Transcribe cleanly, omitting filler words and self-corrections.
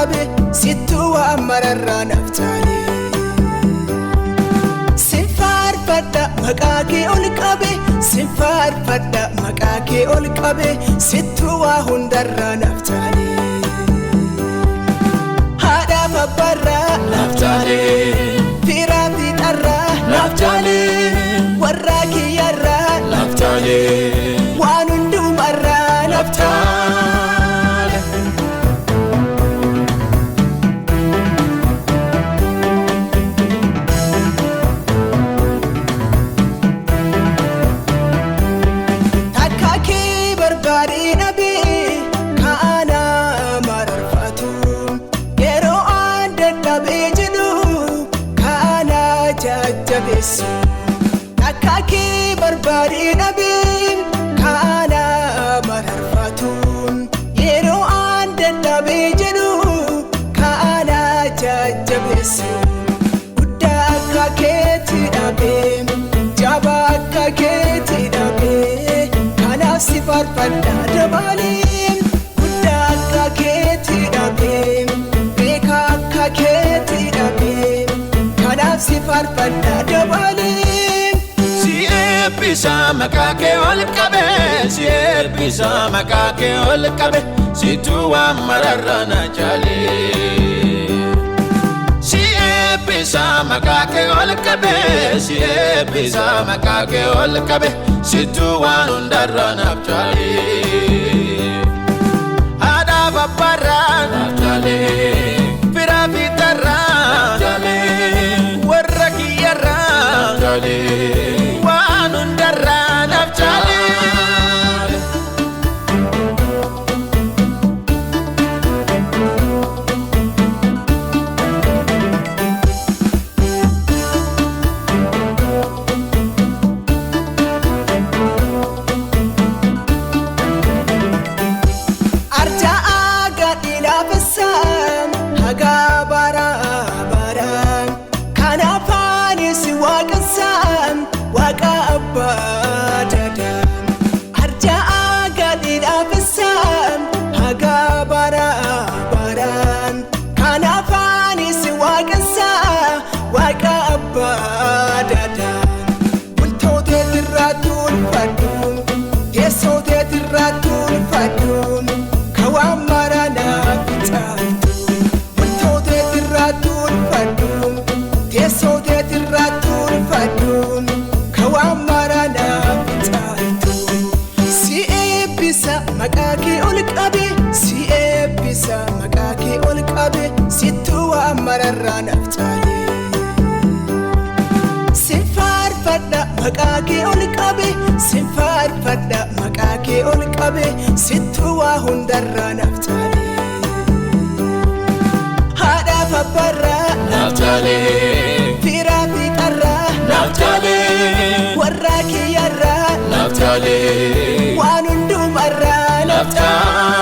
qabe sittu amararra naftali Sinfar fadda maqaake ol qabe Sinfar fadda maqaake ol qabe sittu hundarra naftali Hada babbarra naftali Fira fitarra naftali Warra kiyarra naftali Wanundu marra naftali Takaki barbari nabi Kaana marfatu Yero ande nabi jidu Kaana jajabesu Takaki barbari nabi Kaana marfatu Yero ande nabi jidu Kaana jajabesu Udda kaketi nabi Jaba kaketi nabi Kana sifar fadda dabali Udda kaketi nabi Beka kaketi nabi Kana sifar fadda dabali Siepisa makake ol qabe Siepisa makake ol qabe Situ amararra najali Siepisa makake ol qabe Siepisa makake ol qabe Situ hundarra naftali Hada babbarra naftali Fira fitarra naftali Warra kiyarra naftali Wanundarra naftali Maqaake ol qabe Siepisa maqaake ol qabe sittu amararra naftali Sinfar fadda maqaake ol qabe Sinfar fadda maqaake ol qabe sittu hundarra naftali Hada babbarra naftali Fira fitarra naftali Warra kiyarra naftali Wanundu marra naftali